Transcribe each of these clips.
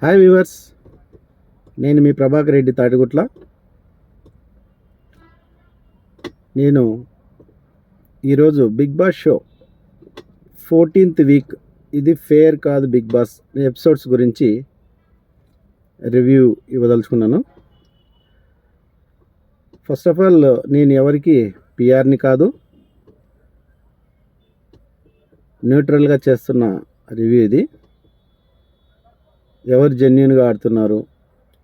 Hi viewers, నేను మీ ప్రభాకర్ రెడ్డి తాటిగుట్ల. నేను ఈరోజు Bigg Boss show 14th week, ఇది ఫేర్ కాదు బిగ్ బాస్ ఎపిసోడ్స్ గురించి రివ్యూ ఇవ్వదలుచుకున్నాను. ఫస్ట్ ఆఫ్ ఆల్, నేను ఎవరికి పిఆర్ని కాదు, న్యూట్రల్గా చేస్తున్న రివ్యూ ఇది. ఎవరు జెన్యున్గా ఆడుతున్నారు,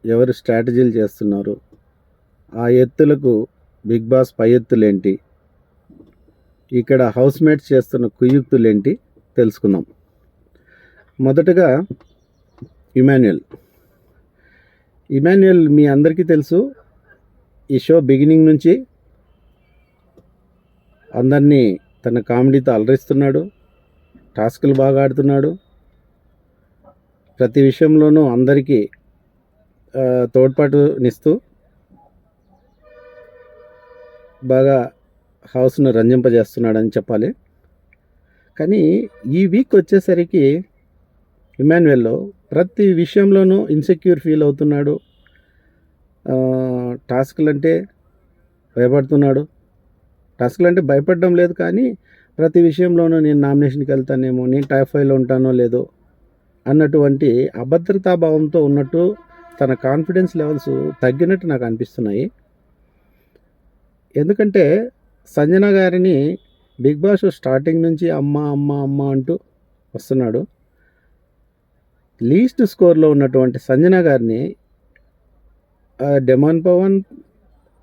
ఎవరు స్ట్రాటజీలు చేస్తున్నారు, ఆ ఎత్తులకు బిగ్ బాస్ పై ఎత్తులేంటి, ఇక్కడ హౌస్ మేట్స్ చేస్తున్న కుయుక్తులేంటి తెలుసుకుందాం. మొదటగా ఇమాన్యుయల్ మీ అందరికీ తెలుసు. ఈ షో బిగినింగ్ నుంచి అందరినీ తన కామెడీతో అలరిస్తున్నాడు, టాస్కులు బాగా ఆడుతున్నాడు, ప్రతి విషయంలోనూ అందరికీ తోడ్పాటునిస్తూ బాగా హౌస్ను రంజింపజేస్తున్నాడని చెప్పాలి. కానీ ఈ వీక్ వచ్చేసరికి ఇమాన్యుయల్లో ప్రతి విషయంలోనూ ఇన్సెక్యూర్ ఫీల్ అవుతున్నాడు. టాస్క్లు అంటే భయపడుతున్నాడు. టాస్క్లు అంటే భయపడడం లేదు, కానీ ప్రతి విషయంలోనూ నేను నామినేషన్కి వెళ్తానేమో, నేను టాప్ 5లో ఉంటానో లేదో అన్నటువంటి అభద్రతా భావంతో ఉన్నట్టు, తన కాన్ఫిడెన్స్ లెవెల్స్ తగ్గినట్టు నాకు అనిపిస్తున్నాయి. ఎందుకంటే సంజన గారిని బిగ్ బాస్ స్టార్టింగ్ నుంచి అమ్మ అమ్మ అమ్మ అంటూ వస్తున్నాడు. లీస్ట్ స్కోర్లో ఉన్నటువంటి సంజన గారిని డెమాన్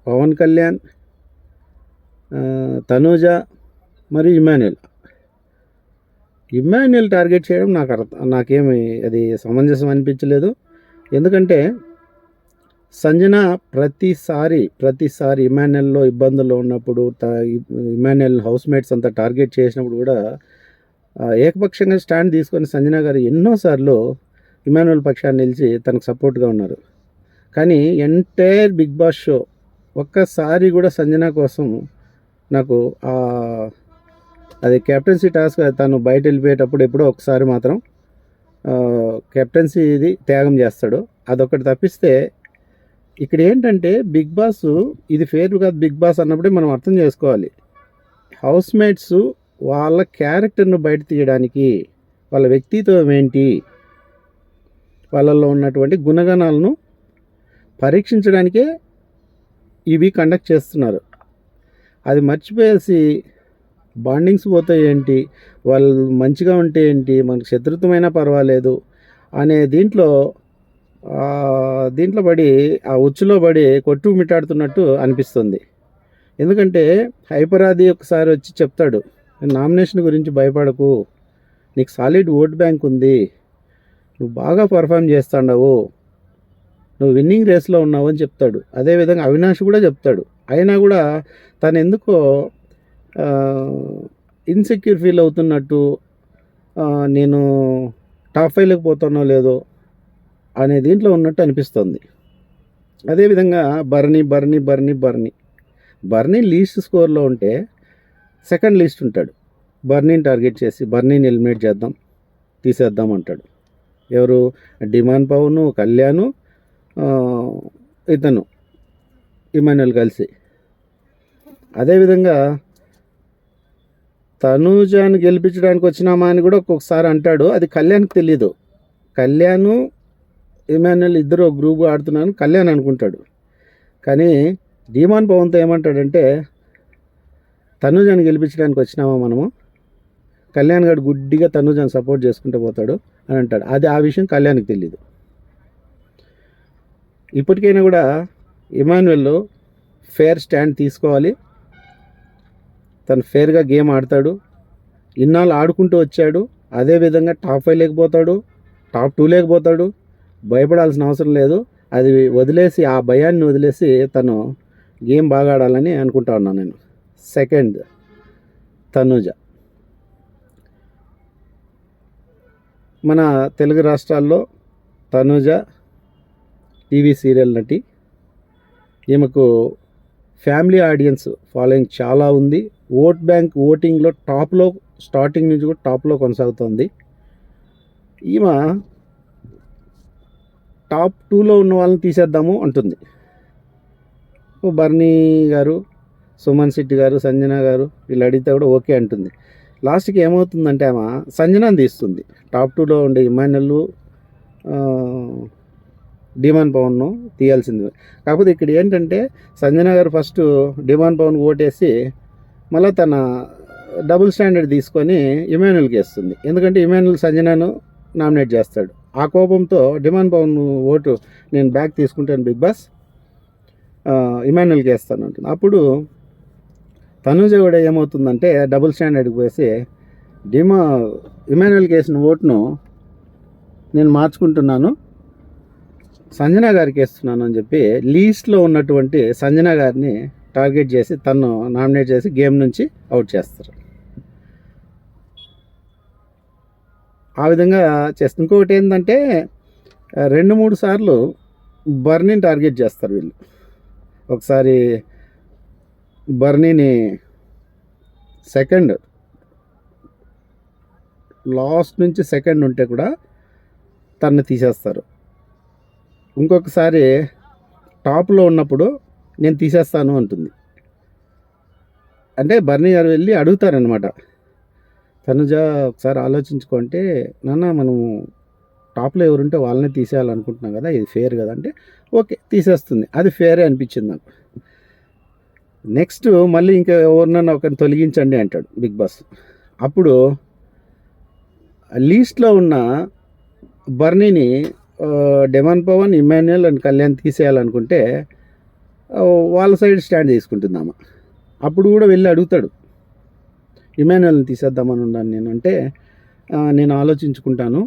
పవన్ కళ్యాణ్, తనూజ మరియు ఇమాన్యుయల్ టార్గెట్ చేయడం నాకేమి అది సమంజసం అనిపించలేదు. ఎందుకంటే సంజన ప్రతిసారి ఇమాన్యుయల్లో ఇబ్బందుల్లో ఉన్నప్పుడు, ఇమాన్యుయల్ హౌస్ మేట్స్ అంతా టార్గెట్ చేసినప్పుడు కూడా ఏకపక్షంగా స్టాండ్ తీసుకొని సంజన గారు ఎన్నోసార్లు ఇమాన్యుయల్ పక్షాన్ని నిలిచి తనకు సపోర్ట్గా ఉన్నారు. కానీ ఎంటైర్ బిగ్ బాస్ షో ఒక్కసారి కూడా సంజన కోసం నాకు అది కెప్టెన్సీ టాస్క్, తను బయట వెళ్ళిపోయేటప్పుడు ఎప్పుడో ఒకసారి మాత్రం కెప్టెన్సీ ఇది త్యాగం చేస్తాడు. అదొకటి తప్పిస్తే ఇక్కడ ఏంటంటే బిగ్ బాస్ ఇది ఫేర్ కాదు బిగ్ బాస్ అన్నప్పుడే మనం అర్థం చేసుకోవాలి. హౌస్ మేట్స్ వాళ్ళ క్యారెక్టర్ను బయట తీయడానికి, వాళ్ళ వ్యక్తిత్వం ఏంటి, వాళ్ళల్లో ఉన్నటువంటి గుణగణాలను పరీక్షించడానికే ఇవి కండక్ట్ చేస్తున్నారు. అది మర్చిపోయేసి బాండింగ్స్ పోతే ఏంటి, వాళ్ళు మంచిగా ఉంటే ఏంటి, మనకు శత్రుత్వమైనా పర్వాలేదు అనే దీంట్లో పడి, ఆ ఉచ్చులో పడి కొట్టుమిట్టాడుతున్నట్టు అనిపిస్తుంది. ఎందుకంటే హైపరాది ఒకసారి వచ్చి చెప్తాడు, నామినేషన్ గురించి భయపడకు, నీకు సాలిడ్ ఓట్ బ్యాంక్ ఉంది, నువ్వు బాగా పర్ఫామ్ చేస్తావు, నువ్వు విన్నింగ్ రేస్లో ఉన్నావు అని చెప్తాడు. అదేవిధంగా అవినాష్ కూడా చెప్తాడు. అయినా కూడా తను ఎందుకో ఇన్సెక్యూర్ ఫీల్ అవుతున్నట్టు, నేను టాప్ 5లోకి పోతానో లేదో అనే దీంట్లో ఉన్నట్టు అనిపిస్తుంది. అదేవిధంగా బర్నీ లీస్ట్ స్కోర్లో ఉంటే సెకండ్ లీస్ట్ ఉంటాడు. బర్నీని టార్గెట్ చేసి బర్నీని ఎలిమినేట్ చేద్దాం, తీసేద్దాం అంటాడు. ఎవరు? డిమాండ్ పవన్, కళ్యాణ్, ఇతను ఇమాన్యుయల్ కలిసి. అదేవిధంగా తనూజాను గెలిపించడానికి వచ్చినామా అని కూడా ఒక్కొక్కసారి అంటాడు. అది కళ్యాణ్కి తెలీదు. కళ్యాణ్ ఇమాన్యుయల్ ఇద్దరు గ్రూప్ ఆడుతున్నాను కళ్యాణ్ అనుకుంటాడు. కానీ డిమాండ్ పవన్తో ఏమంటాడంటే, తనూజాను గెలిపించడానికి వచ్చినామా మనము, కళ్యాణ్ గారు గుడ్డిగా తనూజాను సపోర్ట్ చేసుకుంటూ పోతాడు అని అంటాడు. అది ఆ విషయం కళ్యాణ్కి తెలీదు. ఇప్పటికైనా కూడా ఇమాన్యుయల్ ఫేర్ స్టాండ్ తీసుకోవాలి. తను ఫేర్గా గేమ్ ఆడతాడు, ఇన్నాళ్ళు ఆడుకుంటూ వచ్చాడు. అదేవిధంగా టాప్ 5 లేకపోతాడు, టాప్ 2 లేకపోతాడు, భయపడాల్సిన అవసరం లేదు. అది వదిలేసి, ఆ భయాన్ని వదిలేసి తను గేమ్ బాగా ఆడాలని అనుకుంటా ఉన్నాను నేను. సెకండ్, తనూజ. మన తెలుగు రాష్ట్రాల్లో తనూజ టీవీ సీరియల్ నటి. ఈమెకు ఫ్యామిలీ ఆడియన్స్ ఫాలోయింగ్ చాలా ఉంది. ఓటింగ్లో టాప్లో, స్టార్టింగ్ నుంచి కూడా టాప్లో కొనసాగుతుంది. ఈమె టాప్ 2లో ఉన్న వాళ్ళని తీసేద్దాము అంటుంది. బర్నీ గారు, సుమన్ శెట్టి గారు, సంజన గారు వీళ్ళు అడిగితే కూడా ఓకే అంటుంది. లాస్ట్కి ఏమవుతుందంటే ఆమె సంజనాని తీస్తుంది. టాప్ 2లో ఉండే ఇమాన్యుల్, డిమాన్ పవన్ను తీయాల్సింది. కాకపోతే ఇక్కడ ఏంటంటే సంజన గారు ఫస్ట్ డిమాన్ పవన్ ఓటేసి మళ్ళీ తన డబుల్ స్టాండర్డ్ తీసుకొని ఇమాన్యుల్కి వేస్తుంది. ఎందుకంటే ఇమాన్యుల్ సంజనను నామినేట్ చేస్తాడు. ఆ కోపంతో డిమాన్ పవన్ ఓటు నేను బ్యాక్ తీసుకుంటాను బిగ్ బాస్, ఇమాన్యుల్కి వేస్తాను అంటుంది. అప్పుడు తనుజ కూడా ఏమవుతుందంటే డబుల్ స్టాండర్డ్కి పోసి ఇమాన్యుల్కి వేసిన ఓటును నేను మార్చుకుంటున్నాను, సంజన గారికి వేస్తున్నాను అని చెప్పి లీస్ట్లో ఉన్నటువంటి సంజన గారిని టార్గెట్ చేసి తను నామినేట్ చేసి గేమ్ నుంచి అవుట్ చేస్తారు. ఆ విధంగా చేస్తారు. ఇంకొకటి ఏంటంటే 2-3 సార్లు బర్నీని టార్గెట్ చేస్తారు వీళ్ళు. ఒకసారి బర్నీని లాస్ట్ నుంచి సెకండ్ ఉంటే కూడా తను తీసేస్తారు. ఇంకొకసారి టాప్లో ఉన్నప్పుడు నేను తీసేస్తాను అంటుంది. అంటే బర్నీ గారు వెళ్ళి అడుగుతారనమాట, తనుజ ఒకసారి ఆలోచించుకుంటే నాన్న మనము టాప్లో ఎవరుంటే వాళ్ళని తీసేయాలనుకుంటున్నాం కదా, ఇది ఫేర్ కదా అంటే ఓకే తీసేస్తుంది. అది ఫేరే అనిపించింది నాకు. నెక్స్ట్ మళ్ళీ ఇంకా ఎవరినన్నా ఒకరిని తొలగించండి అంటాడు బిగ్ బాస్. అప్పుడు లీస్ట్లో ఉన్న బర్నీని డిమాన్ పవన్, ఇమాన్యుల్ అండ్ కళ్యాణ్ తీసేయాలనుకుంటే వాళ్ళ సైడ్ స్టాండ్ తీసుకుంటుందామా. అప్పుడు కూడా వెళ్ళి అడుగుతాడు, ఇమాన్యుల్ని తీసేద్దామని ఉన్నాను నేను అంటే నేను ఆలోచించుకుంటాను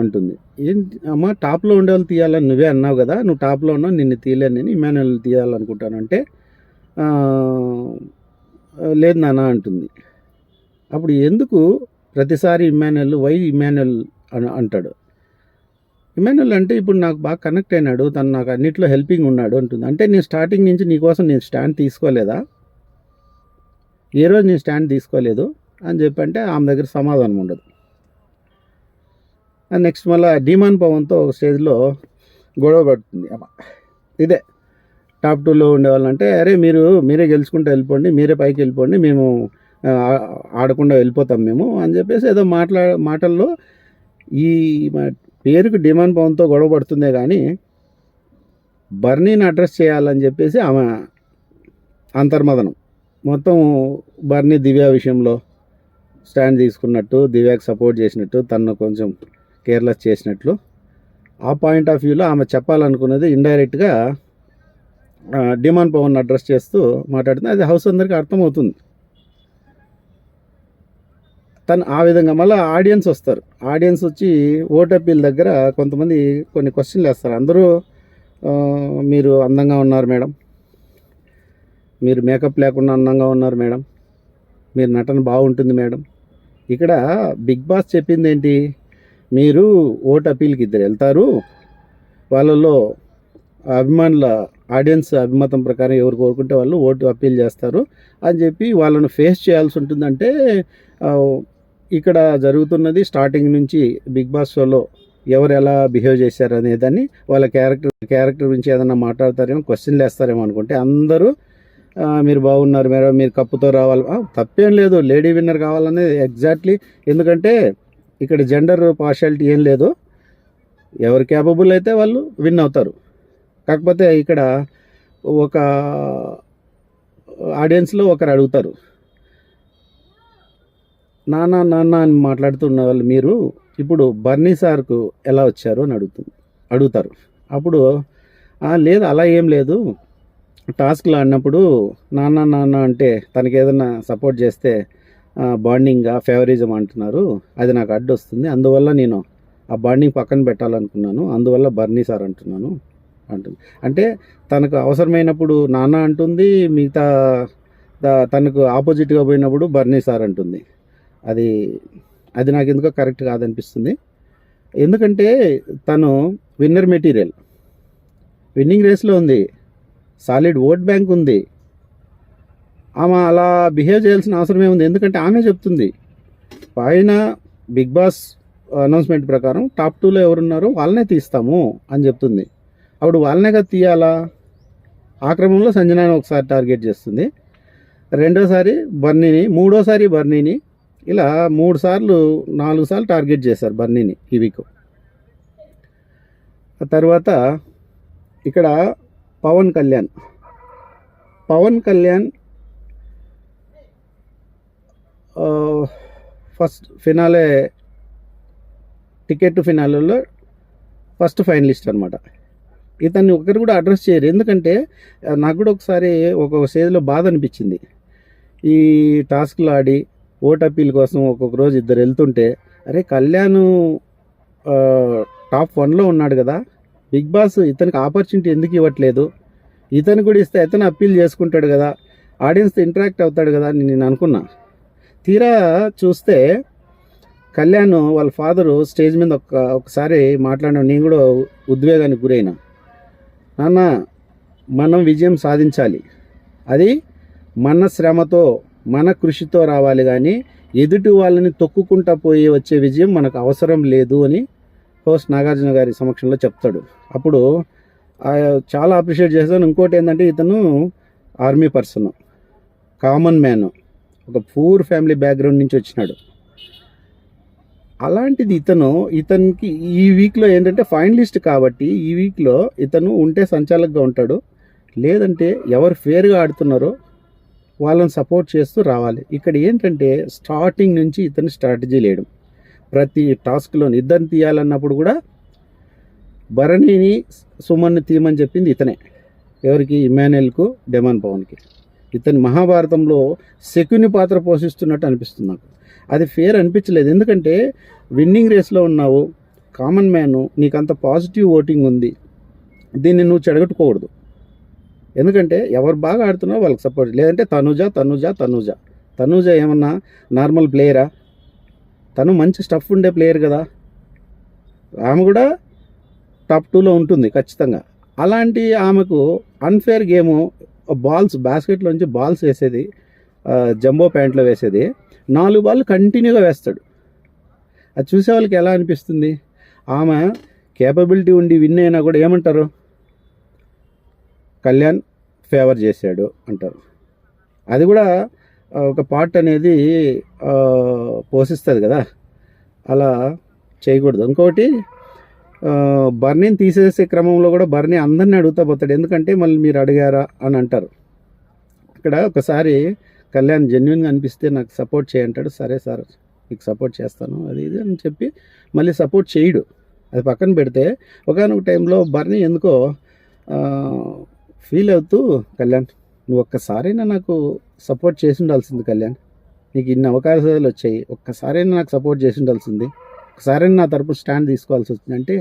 అంటుంది. ఏంటి అమ్మ టాప్లో ఉండే వాళ్ళు తీయాలని నువ్వే అన్నావు కదా, నువ్వు టాప్లో ఉన్నావు, నిన్ను తీయలేను, నేను ఇమాన్యుల్ తీయాలనుకుంటాను అంటే లేదు నాన్న అంటుంది. అప్పుడు ఎందుకు ప్రతిసారి ఇమాన్యుల్ అంటాడు. ఇమాన్యుల్ అంటే ఇప్పుడు నాకు బాగా కనెక్ట్ అయినాడు, తను నాకు అన్నిట్లో హెల్పింగ్ ఉన్నాడు అంటుంది. అంటే నేను స్టార్టింగ్ నుంచి నీకోసం నేను స్టాండ్ తీసుకోలేదా, ఏ రోజు నేను స్టాండ్ తీసుకోలేదు అని చెప్పంటే ఆమె దగ్గర సమాధానం ఉండదు. నెక్స్ట్ మళ్ళీ డిమాన్ పవన్తో ఒక స్టేజ్లో గొడవ పడుతుంది అమ్మ. ఇదే టాప్ 2లో ఉండేవాళ్ళంటే అరే మీరే గెలుచుకుంటూ వెళ్ళిపోండి, మీరే పైకి వెళ్ళిపోండి, మేము ఆడకుండా వెళ్ళిపోతాం మేము అని చెప్పేసి ఏదో మాటల్లో ఈ పేరుకు డిమాన్ పవన్తో గొడవ పడుతుందే కానీ బర్నీని అడ్రస్ చేయాలని చెప్పేసి ఆమె అంతర్మదనం. మొత్తం బర్నీ దివ్య విషయంలో స్టాండ్ తీసుకున్నట్టు, దివ్యాకి సపోర్ట్ చేసినట్టు, తను కొంచెం కేర్లెస్ చేసినట్లు ఆ పాయింట్ ఆఫ్ వ్యూలో ఆమె చెప్పాలనుకున్నది ఇండైరెక్ట్గా డిమాన్ పవన్ అడ్రస్ చేస్తూ మాట్లాడుతుంది. అది హౌస్ అందరికీ అర్థమవుతుంది. తను ఆ విధంగా మళ్ళీ ఆడియన్స్ వస్తారు. ఆడియన్స్ వచ్చి ఓట్ అప్పీల్ దగ్గర కొంతమంది కొన్ని క్వశ్చన్లు వేస్తారు. అందరూ మీరు అందంగా ఉన్నారు మేడం, మీరు మేకప్ లేకుండా అందంగా ఉన్నారు మేడం, మీరు నటన బాగుంటుంది మేడం. ఇక్కడ బిగ్ బాస్ చెప్పింది ఏంటి, మీరు ఓట్ అప్పీల్కి ఇద్దరు వెళ్తారు, వాళ్ళలో అభిమానుల ఆడియన్స్ అభిమతం ప్రకారం ఎవరు కోరుకుంటే వాళ్ళు ఓటు అప్పీల్ చేస్తారు అని చెప్పి వాళ్ళను ఫేస్ చేయాల్సి ఉంటుందంటే ఇక్కడ జరుగుతున్నది స్టార్టింగ్ నుంచి బిగ్ బాస్ షోలో ఎవరు ఎలా బిహేవ్ చేశారు అనేదాన్ని, వాళ్ళ క్యారెక్టర్ గురించి ఏదైనా మాట్లాడతారేమో, క్వశ్చన్లు వేస్తారేమో అనుకుంటే అందరూ మీరు బాగున్నారు మేడం, మీరు కప్పుతో రావాలి, తప్పేం లేదు, లేడీ విన్నర్ కావాలనేది ఎగ్జాక్ట్లీ. ఎందుకంటే ఇక్కడ జెండర్ పార్షాలిటీ ఏం లేదు, ఎవరు క్యాపబుల్ అయితే వాళ్ళు విన్ అవుతారు. కాకపోతే ఇక్కడ ఒక ఆడియన్స్లో ఒకరు అడుగుతారు, నాన్న అని మాట్లాడుతున్న వాళ్ళు మీరు ఇప్పుడు బర్నీ సార్కు ఎలా వచ్చారు అని అడుగుతారు. అప్పుడు లేదు అలా ఏం లేదు, టాస్క్లో ఆడినప్పుడు నాన్న అంటే తనకి ఏదైనా సపోర్ట్ చేస్తే బాండింగ్గా ఫేవరిజం అంటున్నారు, అది నాకు అడ్డు వస్తుంది, అందువల్ల నేను ఆ బాండింగ్ పక్కన పెట్టాలనుకున్నాను, అందువల్ల బర్నీ సార్ అంటున్నాను అంటుంది. అంటే తనకు అవసరమైనప్పుడు నాన్న అంటుంది, మిగతా తనకు ఆపోజిట్గా పోయినప్పుడు బర్నీ సార్ అంటుంది. అది నాకు ఎందుకో కరెక్ట్ కాదనిపిస్తుంది. ఎందుకంటే తను విన్నర్ మెటీరియల్, విన్నింగ్ రేస్లో ఉంది, సాలిడ్ ఓట్ బ్యాంక్ ఉంది, ఆమె అలా బిహేవ్ చేయాల్సిన అవసరం ఏముంది? ఎందుకంటే ఆమె చెప్తుంది పైన బిగ్ బాస్ అనౌన్స్మెంట్ ప్రకారం టాప్ 2లో ఎవరున్నారో వాళ్ళనే తీస్తాము అని చెప్తుంది. అప్పుడు వాళ్ళనే కదా తీయాలా. ఆ క్రమంలో సంజనాని ఒకసారి టార్గెట్ చేస్తుంది, రెండోసారి బర్నీని, మూడోసారి బర్నీని, ఇలా 4 సార్లు టార్గెట్ చేశారు బర్నీని ఈ వీక్. ఆ తర్వాత ఇక్కడ Pawan Kalyan first finale ticket ఫినాలేలో ఫస్ట్ ఫైనలిస్ట్ అనమాట. ఇతన్ని ఒకరు కూడా అడ్రస్ చేయరు. ఎందుకంటే నాకు కూడా ఒకసారి ఒక్కొక్క స్టేజ్లో బాధ అనిపించింది. ఈ టాస్క్లు ఆడి ఓట్ అప్పీల్ కోసం ఒక్కొక్క రోజు ఇద్దరు వెళ్తుంటే, అరే కళ్యాణ్ టాప్ 1లో ఉన్నాడు కదా, బిగ్ బాస్ ఇతనికి ఆపర్చునిటీ ఎందుకు ఇవ్వట్లేదు, ఇతను కూడా ఇస్తే ఇతను అప్పీల్ చేసుకుంటాడు కదా, ఆడియన్స్తో ఇంటరాక్ట్ అవుతాడు కదా అని నేను అనుకున్నా. తీరా చూస్తే కళ్యాణ్ వాళ్ళ ఫాదరు స్టేజ్ మీద ఒకసారి మాట్లాడడం నేను కూడా ఉద్వేగానికి గురైనా. నాన్న, మనం విజయం సాధించాలి, అది మన శ్రమతో మన కృషితో రావాలి, కానీ ఎదుటి వాళ్ళని తొక్కుకుంటా పోయి వచ్చే విజయం మనకు అవసరం లేదు అని హోస్ట్ నాగార్జున గారి సమక్షంలో చెప్తాడు. అప్పుడు చాలా అప్రిషియేట్ చేస్తాను. ఇంకోటి ఏంటంటే ఇతను ఆర్మీ పర్సన్, కామన్ మ్యాన్, ఒక పూర్ ఫ్యామిలీ బ్యాక్గ్రౌండ్ నుంచి వచ్చినాడు. అలాంటిది ఇతనికి ఈ వీక్లో ఏంటంటే ఫైనలిస్ట్ కాబట్టి ఈ వీక్లో ఇతను ఉంటే సంచాలకుగా ఉంటాడు, లేదంటే ఎవరు ఫేర్గా ఆడుతున్నారో వాళ్ళని సపోర్ట్ చేస్తూ రావాలి. ఇక్కడ ఏంటంటే స్టార్టింగ్ నుంచి ఇతను స్ట్రాటజీ లేడు. ప్రతి టాస్క్లోని ఇద్దరిని తీయాలన్నప్పుడు కూడా భరణిని సుమన్ని తీయమని చెప్పింది ఇతనే. ఎవరికి? ఇమాన్యుయల్కు, డెమాన్ పవన్కి. ఇతని మహాభారతంలో శకుని పాత్ర పోషిస్తున్నట్టు అనిపిస్తుంది నాకు. అది ఫేర్ అనిపించలేదు. ఎందుకంటే విన్నింగ్ రేస్లో ఉన్నావు, కామన్ మ్యాను, నీకంత పాజిటివ్ ఓటింగ్ ఉంది, దీన్ని నువ్వు చెడగొట్టుకోకూడదు. ఎందుకంటే ఎవరు బాగా ఆడుతున్నారో వాళ్ళకి సపోర్ట్. లేదంటే తనూజ ఏమన్నా నార్మల్ ప్లేయరా? తను మంచి స్టఫ్ ఉండే ప్లేయర్ కదా, ఆమె కూడా టాప్ 2లో ఉంటుంది ఖచ్చితంగా. అలాంటి ఆమెకు అన్ఫేర్ గేము, బాస్కెట్లోంచి బాల్స్ వేసేది, జంబో ప్యాంట్లో వేసేది, 4 బాల్ కంటిన్యూగా వేస్తాడు. అది చూసే వాళ్ళకి ఎలా అనిపిస్తుంది? ఆమె కేపబిలిటీ ఉండి విన్ అయినా కూడా ఏమంటారు? కళ్యాణ్ ఫేవర్ చేశాడు అంటారు. అది కూడా ఒక పార్ట్ అనేది పోషిస్తుంది కదా, అలా చేయకూడదు. ఇంకోటి, బర్నీని తీసేసే క్రమంలో కూడా బర్నీ అందరినీ అడుగుతా పోతాడు. ఎందుకంటే మళ్ళీ మీరు అడిగారా అని అంటారు. ఇక్కడ ఒకసారి కళ్యాణ్ జెన్యున్గా అనిపిస్తే నాకు సపోర్ట్ చేయంటాడు. సరే సార్ మీకు సపోర్ట్ చేస్తాను అది ఇది అని చెప్పి మళ్ళీ సపోర్ట్ చేయడు. అది పక్కన పెడితే ఒకనొక టైంలో బర్నీ ఎందుకో ఫీల్ అవుతూ, కళ్యాణ్ నువ్వు ఒక్కసారైనా నాకు సపోర్ట్ చేసి ఉండాల్సింది కళ్యాణ్, నీకు ఇన్ని అవకాశాలు వచ్చాయి, ఒక్కసారైనా నాకు సపోర్ట్ చేసి ఉండాల్సింది, ఒకసారైనా నా తరపు స్టాండ్ తీసుకోవాల్సి వచ్చింది అంటే,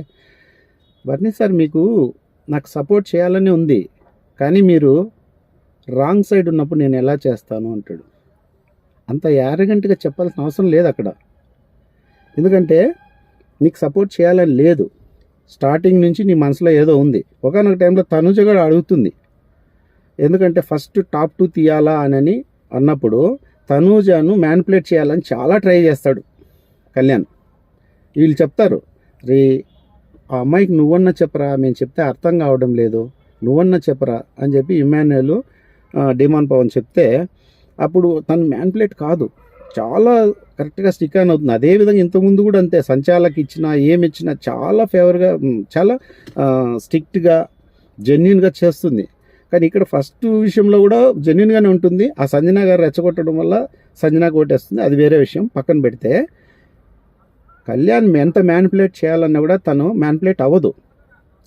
బర్నీ సార్ మీకు నాకు సపోర్ట్ చేయాలని ఉంది, కానీ మీరు రాంగ్ సైడ్ ఉన్నప్పుడు నేను ఎలా చేస్తాను అంటాడు. అంత యారగెంట్గా చెప్పాల్సిన అవసరం లేదు అక్కడ. ఎందుకంటే నీకు సపోర్ట్ చేయాలని లేదు, స్టార్టింగ్ నుంచి నీ మనసులో ఏదో ఉంది. ఒకనొక టైంలో తనుజ కూడా అడుగుతుంది, ఎందుకంటే ఫస్ట్ టాప్ 2 తీయాలా అని అన్నప్పుడు తనూజను మ్యానిపులేట్ చేయాలని చాలా ట్రై చేస్తాడు కళ్యాణ్. వీళ్ళు చెప్తారు, రే ఆ అమ్మాయికి నువ్వన్నా చెప్పరా, మేము చెప్తే అర్థం కావడం లేదు, నువ్వన్నా చెప్పరా అని చెప్పి ఇమాన్యుయల్, డిమాన్ పవన్ చెప్తే అప్పుడు తను మ్యానిపులేట్ కాదు, చాలా కరెక్ట్గా స్టిక్ ఆన్ అవుతుంది. అదేవిధంగా ఇంతకుముందు కూడా అంతే, సంచాలకి ఇచ్చినా ఏమి ఇచ్చినా చాలా ఫేవర్గా, చాలా స్ట్రిక్ట్గా జెన్యున్గా చేస్తుంది. కానీ ఇక్కడ ఫస్ట్ విషయంలో కూడా జెన్యున్గానే ఉంటుంది. ఆ సంజన గారు రెచ్చగొట్టడం వల్ల సంజనాకు ఓటేస్తుంది, అది వేరే విషయం. పక్కన పెడితే కళ్యాణ్ ఎంత మ్యానిపులేట్ చేయాలన్నా కూడా తను మ్యానిపులేట్ అవ్వదు.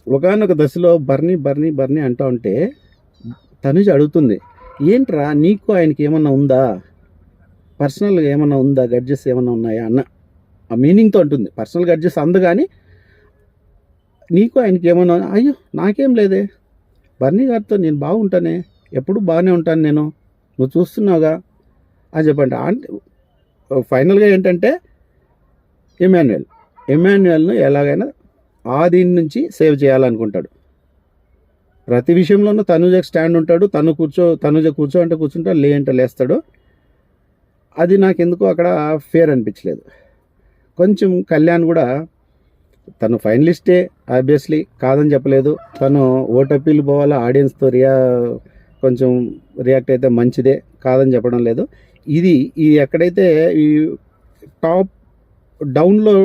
ఒకనొక దశలో బర్నీ అంటూ ఉంటే తనుజ అడుగుతుంది, ఏంట్రా నీకు ఆయనకి ఏమన్నా ఉందా, పర్సనల్గా ఏమన్నా ఉందా, గడ్జెస్ ఏమన్నా ఉన్నాయా అన్న ఆ మీనింగ్తో ఉంటుంది. పర్సనల్ గడ్జెస్ అందు, కానీ నీకు ఆయనకి ఏమన్నా, అయ్యో నాకేం లేదే, బర్నీ గారితో నేను బాగుంటానే, ఎప్పుడు బాగానే ఉంటాను నేను, నువ్వు చూస్తున్నావుగా అని చెప్పండి. ఫైనల్గా ఏంటంటే ఇమాన్యుయల్ను ఎలాగైనా దీని నుంచి సేవ్ చేయాలనుకుంటాడు. ప్రతి విషయంలోనూ తనుజకు స్టాండ్ ఉంటాడు. తనుజ కూర్చో అంటే కూర్చుంటాడు, లే అంటే లేస్తాడు. అది నాకు ఎందుకో అక్కడ ఫేర్ అనిపించలేదు. కొంచెం కళ్యాణ్ కూడా తను ఫైనలిస్టే ఆబ్వియస్లీ, కాదని చెప్పలేదు. తను ఓటప్పీలు పోవాలా, ఆడియన్స్తో కొంచెం రియాక్ట్ అయితే మంచిదే, కాదని చెప్పడం లేదు. ఈ ఎక్కడైతే ఈ టాప్ డౌన్లో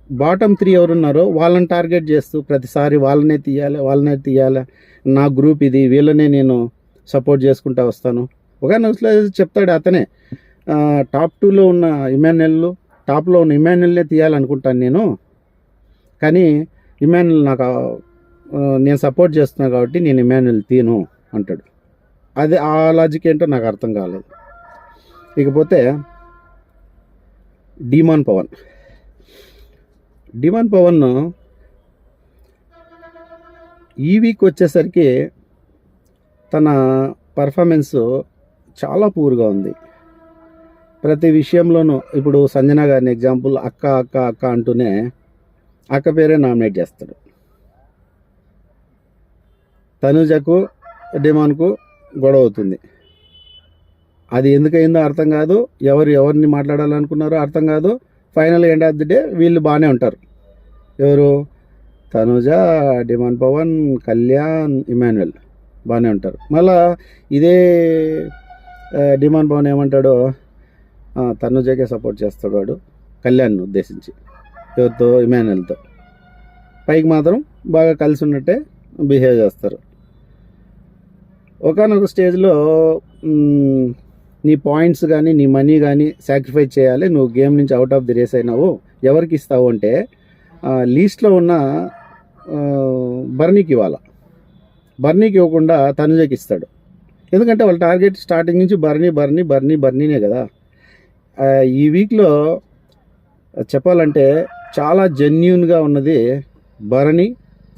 బాటమ్ 3 ఎవరున్నారో వాళ్ళని టార్గెట్ చేస్తూ ప్రతిసారి వాళ్ళనే తీయాలి, నా గ్రూప్ ఇది, వీళ్ళనే నేను సపోర్ట్ చేసుకుంటూ వస్తాను. ఒకనొకసారి చెప్తాడు అతనే, టాప్ 2లో ఉన్న ఇమాన్యుయల్, టాప్లో ఉన్న ఇమాన్యుయల్నే తీయాలనుకుంటాను నేను, కానీ ఇమాన్యుయల్ నేను సపోర్ట్ చేస్తున్నాను కాబట్టి నేను ఇమాన్యుయల్ తీను అంటాడు. అది ఆ లాజిక్ ఏంటో నాకు అర్థం కాలేదు. ఇకపోతే డిమాన్ పవన్ ఈ వీక్ వచ్చేసరికి తన పర్ఫార్మెన్స్ చాలా పూర్గా ఉంది ప్రతి విషయంలోనూ. ఇప్పుడు సంజన గారిని ఎగ్జాంపుల్, అక్క అక్క అక్క అంటూనే అక్క పేరే నామినేట్ చేస్తాడు. తనుజకు డిమాన్కు గొడవ అవుతుంది. అది ఎందుకయిందో అర్థం కాదు, ఎవరిని మాట్లాడాలనుకున్నారో అర్థం కాదు. Final end of the day వీళ్ళు బాగానే ఉంటారు. ఎవరు? తనుజ, డిమాన్ పవన్, కళ్యాణ్, ఇమాన్యుయల్ బాగానే ఉంటారు. మళ్ళా ఇదే డిమాన్ పవన్ ఏమంటాడో, తనుజకే సపోర్ట్ చేస్తాడు వాడు కళ్యాణ్ను ఉద్దేశించి, ఎవరితో? ఇమాన్యుయల్తో. పైకి మాత్రం బాగా కలిసి ఉన్నట్టే బిహేవ్ చేస్తారు. ఒకనొక స్టేజ్లో నీ పాయింట్స్ కానీ నీ మనీ కానీ సాక్రిఫైస్ చేయాలి, నువ్వు గేమ్ నుంచి అవుట్ ఆఫ్ ది రేస్ అయినావు, ఎవరికి ఇస్తావు అంటే లీస్ట్లో ఉన్న బర్నీకి ఇవ్వాలి. బర్నీకి ఇవ్వకుండా తనుజకి ఇస్తాడు. ఎందుకంటే వాళ్ళ టార్గెట్ స్టార్టింగ్ నుంచి బర్నీనే కదా. ఈ వీక్లో చెప్పాలంటే చాలా జెన్యూన్గా ఉన్నది భరణి,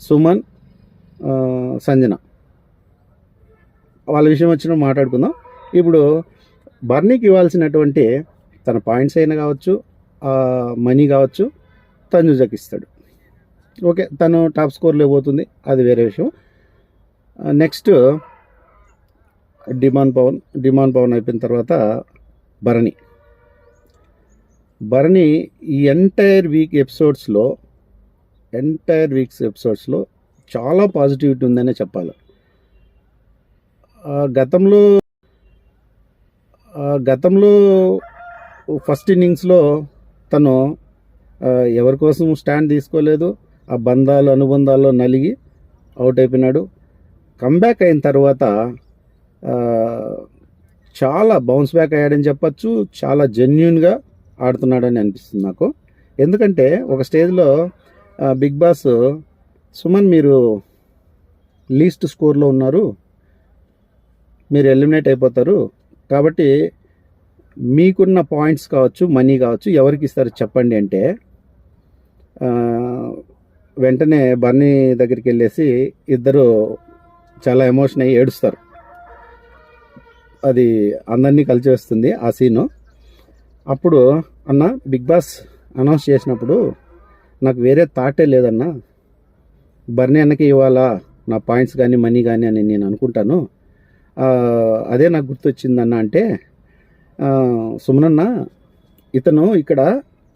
సుమన్, సంజన. వాళ్ళ విషయం వచ్చిన మాట్లాడుకుందాం. ఇప్పుడు బర్నీకి ఇవ్వాల్సినటువంటి తన పాయింట్స్ అయినా కావచ్చు, మనీ కావచ్చు, తనుజకి ఇస్తాడు. ఓకే, తను టాప్ స్కోర్లో పోతుంది, అది వేరే విషయం. నెక్స్ట్ డిమాన్ పవన్ అయిపోయిన తర్వాత భరణి ఈ ఎంటైర్ వీక్స్ ఎపిసోడ్స్లో చాలా పాజిటివిటీ ఉందనే చెప్పాలి. గతంలో ఫస్ట్ ఇన్నింగ్స్లో తను ఎవరి కోసం స్టాండ్ తీసుకోలేదు, ఆ అనుబంధాల్లో నలిగి అవుట్ అయిపోయినాడు. కమ్బ్యాక్ అయిన తర్వాత చాలా బౌన్స్ బ్యాక్ అయ్యాడని చెప్పచ్చు, చాలా జెన్యూన్గా ఆడుతున్నాడని అనిపిస్తుంది నాకు. ఎందుకంటే ఒక స్టేజ్లో బిగ్ బాస్, సుమన్ మీరు లీస్ట్ స్కోర్లో ఉన్నారు, మీరు ఎలిమినేట్ అయిపోతారు, కాబట్టి మీకున్న పాయింట్స్ కావచ్చు, మనీ కావచ్చు, ఎవరికి ఇస్తారు చెప్పండి అంటే వెంటనే బర్నీ దగ్గరికి వెళ్ళేసి ఇద్దరు చాలా ఎమోషన్ అయ్యి ఏడుస్తారు. అది అందరినీ కలిసి వస్తుంది ఆ సీను. అప్పుడు అన్న, బిగ్ బాస్ అనౌన్స్ చేసినప్పుడు నాకు వేరే థాటే లేదన్నా, బర్నీ అన్నకి ఇవ్వాలా నా పాయింట్స్ కానీ మనీ కానీ అని నేను అనుకుంటాను, అదే నాకు గుర్తొచ్చిందన్న అంటే, సుమనన్న ఇతను ఇక్కడ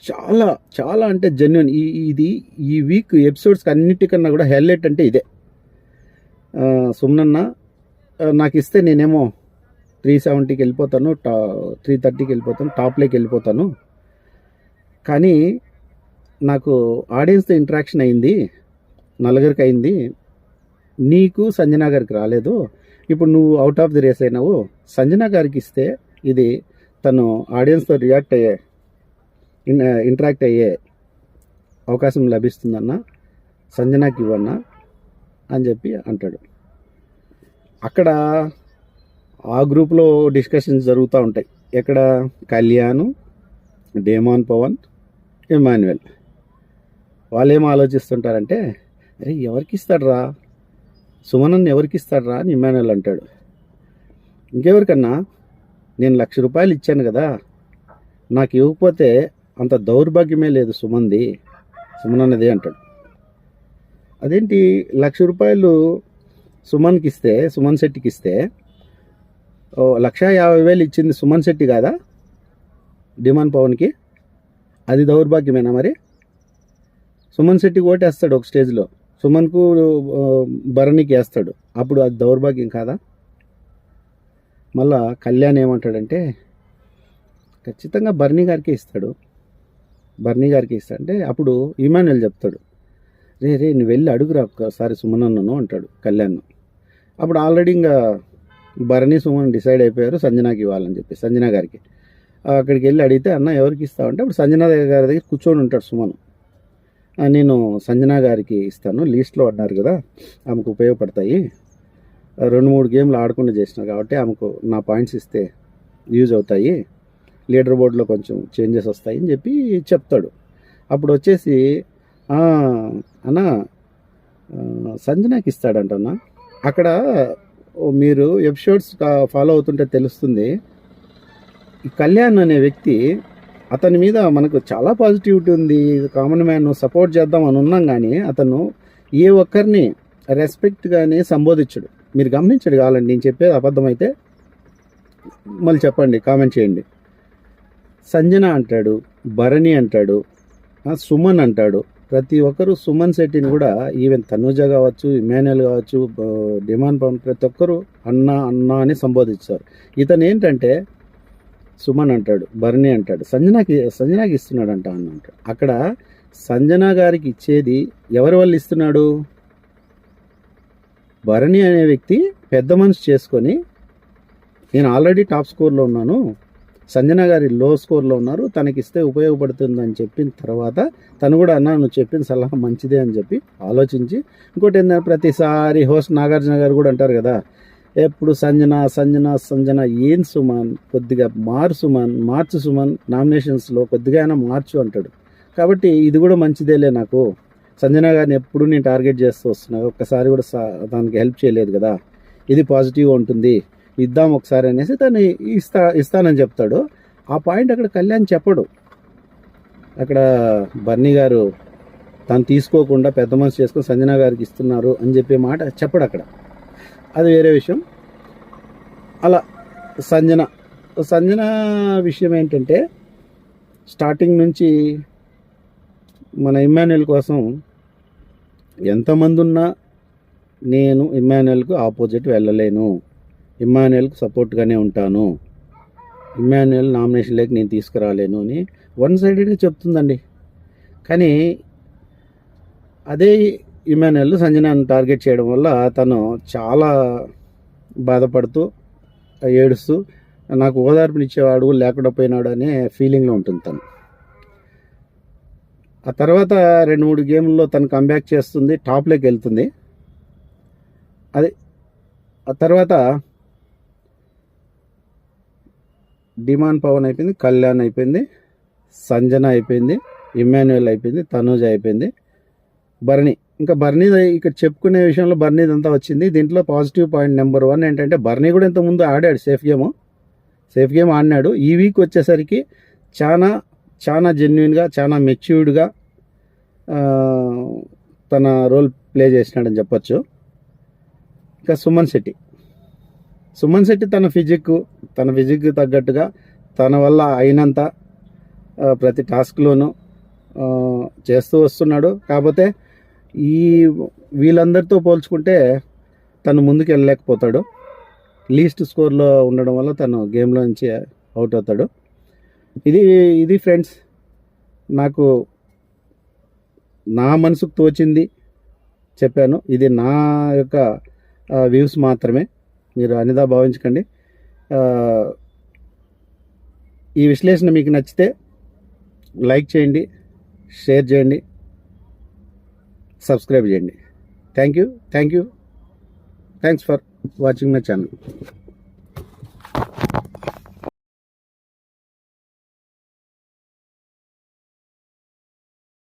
చాలా చాలా అంటే జెన్యున్, ఈ వీక్ ఎపిసోడ్స్కి అన్నిటికన్నా కూడా హైలైట్ అంటే ఇదే. సుమనన్న నాకు ఇస్తే నేనేమో 370కి వెళ్ళిపోతాను, 330కి వెళ్ళిపోతాను, టాప్లోకి వెళ్ళిపోతాను, కానీ నాకు ఆడియన్స్తో ఇంటరాక్షన్ అయింది, నలుగురికి అయింది, నీకు సంజన గారికి రాలేదు. ఇప్పుడు నువ్వు అవుట్ ఆఫ్ ది రేస్ అయినావు, సంజన గారికి ఇస్తే ఇది తను ఆడియన్స్తో ఇంటరాక్ట్ అయ్యే అవకాశం లభిస్తుందన్న, సంజనాకి ఇవ్వన్నా అని చెప్పి అంటాడు. అక్కడ ఆ గ్రూప్లో డిస్కషన్స్ జరుగుతూ ఉంటాయి. ఎక్కడ? కళ్యాణ్, డిమాన్ పవన్, ఇమాన్యుయల్. వాళ్ళు ఏం ఆలోచిస్తుంటారంటే, అరే ఎవరికి ఇస్తాడ్రా, సుమనన్ని ఎవరికి ఇస్తాడ్రా అని ఇమాన్యుయల్ అంటాడు. ఇంకెవరికన్నా, నేను ₹1,00,000 ఇచ్చాను కదా, నాకు ఇవ్వకపోతే అంత దౌర్భాగ్యమే లేదు సుమన్ అన్నది అంటాడు. అదేంటి ₹1,00,000 సుమన్కి ఇస్తే, సుమన్ శెట్టికి ఇస్తే 1,50,000 ఇచ్చింది సుమన్ శెట్టి కాదా డిమాన్ పవన్కి? అది దౌర్భాగ్యమేనా మరి? సుమన్ శెట్టికి ఓటేస్తాడు ఒక స్టేజ్లో, సుమన్కు భరణికి వేస్తాడు, అప్పుడు అది దౌర్భాగ్యం కాదా? మళ్ళా కళ్యాణ్ ఏమంటాడంటే ఖచ్చితంగా బర్నీ గారికి ఇస్తాడు, బర్నీ గారికి ఇస్తాడు అంటే అప్పుడు ఇమాన్యుల్ చెప్తాడు, రే నువ్వు వెళ్ళి అడుగురా ఒక్కసారి సుమన్ అన్నను అంటాడు కళ్యాణ్. అప్పుడు ఆల్రెడీ ఇంకా భరణి సుమన్ డిసైడ్ అయిపోయారు సంజనాకి ఇవ్వాలని చెప్పి, సంజనా గారికి. అక్కడికి వెళ్ళి అడిగితే అన్న ఎవరికి ఇస్తావంటే అప్పుడు సంజనా గారి దగ్గర కూర్చొని ఉంటాడు సుమన్. నేను సంజనా గారికి ఇస్తాను, లీస్ట్లో అన్నారు కదా ఆమెకు ఉపయోగపడతాయి, 2-3 గేమ్లు ఆడకుండా చేసినారు కాబట్టి ఆమెకు నా పాయింట్స్ ఇస్తే యూజ్ అవుతాయి, లీడర్ బోర్డులో కొంచెం చేంజెస్ వస్తాయి అని చెప్పి చెప్తాడు. అప్పుడు వచ్చేసి అన్న సంజనాకి ఇస్తాడంటన్నా. అక్కడ మీరు ఎపిసోడ్స్ ఫాలో అవుతుంటే తెలుస్తుంది, ఈ కళ్యాణ్ అనే వ్యక్తి అతని మీద మనకు చాలా పాజిటివిటీ ఉంది, కామన్ మ్యాన్ సపోర్ట్ చేద్దాం అని ఉన్నాం, కానీ అతను ఏ ఒక్కరిని రెస్పెక్ట్ కానీ సంబోధించడు. మీరు గమనించడు, కావాలండి నేను చెప్పేది అబద్ధమైతే మళ్ళీ చెప్పండి, కామెంట్ చేయండి. సంజన అంటాడు, భరణి అంటాడు, సుమన్ అంటాడు, ప్రతి ఒక్కరు సుమన్ శెట్టిని కూడా, ఈవెన్ తనుజ కావచ్చు, ఇమాన్యుల్ కావచ్చు, డిమాండ్ పవన్, ప్రతి ఒక్కరు అన్న అన్న అని సంబోధించారు. ఇతను ఏంటంటే సుమన్ అంటాడు, భరణి అంటాడు, సంజనాకి ఇస్తున్నాడంట అన్న అంటాడు. అక్కడ సంజన గారికి ఇచ్చేది ఎవరి వల్ల ఇస్తున్నాడు? భరణి అనే వ్యక్తి పెద్ద మనసు చేసుకొని, నేను ఆల్రెడీ టాప్ స్కోర్లో ఉన్నాను, సంజన గారి లో స్కోర్లో ఉన్నారు, తనకిస్తే ఉపయోగపడుతుందని చెప్పిన తర్వాత తను కూడా అన్న నువ్వు చెప్పిన సలహా మంచిదే అని చెప్పి ఆలోచించి, ఇంకోటి ఏంటంటే ప్రతిసారి హోస్ట్ నాగార్జున గారు కూడా అంటారు కదా, ఎప్పుడు సంజన సంజన సంజన, ఏం సుమన్ కొద్దిగా మార్చు సుమన్, నామినేషన్స్లో కొద్దిగా అయినా మార్చు అంటాడు. కాబట్టి ఇది కూడా మంచిదేలే, నాకు సంజన గారిని ఎప్పుడు నేను టార్గెట్ చేస్తూ వస్తున్నా, ఒక్కసారి కూడా దానికి హెల్ప్ చేయలేదు కదా, ఇది పాజిటివ్గా ఉంటుంది, ఇద్దాం ఒకసారి అనేసి తను ఇస్తానని చెప్తాడు. ఆ పాయింట్ అక్కడ కళ్యాణ్ చెప్పడు. అక్కడ బర్నీ గారు తను తీసుకోకుండా పెద్ద మనసు చేసుకొని సంజన గారికి ఇస్తున్నారు అని చెప్పే మాట చెప్పడు అక్కడ, అది వేరే విషయం. అలా సంజన విషయం ఏంటంటే స్టార్టింగ్ నుంచి మన ఇమాన్యుల్ కోసం ఎంతమంది ఉన్నా నేను ఇమాన్యుల్కు ఆపోజిట్ వెళ్ళలేను, ఇమాన్యుల్కి సపోర్ట్గానే ఉంటాను, ఇమాన్యుల్ నామినేషన్లోకి నేను తీసుకురాలేను అని వన్ సైడెడ్గా చెప్తుందండి. కానీ అదే ఇమాన్యుల్ సంజనాను టార్గెట్ చేయడం వల్ల తను చాలా బాధపడుతూ ఏడుస్తూ నాకు ఓదార్పునిచ్చేవాడు లేకుండా పోయినాడు అనే ఫీలింగ్లో ఉంటుంది తను. ఆ తర్వాత 2-3 గేమ్లలో తను కంబ్యాక్ చేస్తుంది, టాప్లోకి వెళ్తుంది. అది ఆ తర్వాత డిమాండ్ పవన్ అయిపోయింది, కళ్యాణ్ అయిపోయింది, సంజన అయిపోయింది, ఇమాన్యుల్ అయిపోయింది, తనూజ అయిపోయింది, భరణి. ఇంకా భరణి ఇక్కడ చెప్పుకునే విషయంలో భరణిదంతా వచ్చింది. దీంట్లో పాజిటివ్ పాయింట్ నెంబర్ 1 ఏంటంటే భరణి కూడా ఇంతకుముందు ఆడాడు, సేఫ్ గేమ్ ఆడినాడు. ఈ వీక్ వచ్చేసరికి చాలా జెన్యున్గా, చాలా మెచ్యూర్డ్గా తన రోల్ ప్లే చేసినాడని చెప్పచ్చు. ఇంకా సుమన్ శెట్టి తన ఫిజిక్ తగ్గట్టుగా తన వల్ల అయినంత ప్రతి టాస్క్లోనూ చేస్తూ వస్తున్నాడు. కాకపోతే వీళ్ళందరితో పోల్చుకుంటే తను ముందుకు వెళ్ళలేకపోతాడు, లీస్ట్ స్కోర్లో ఉండడం వల్ల తను గేమ్లో నుంచి అవుట్ అవుతాడు. ఇది ఫ్రెండ్స్, నాకు నా మనసుకు తోచింది చెప్పాను. ఇది నా యొక్క వ్యూస్ మాత్రమే, మీరు అనిదా భావించకండి. ఈ విశ్లేషణ మీకు నచ్చితే లైక్ చేయండి, షేర్ చేయండి, సబ్స్క్రైబ్ చేయండి. Thank you. Thanks for watching my channel.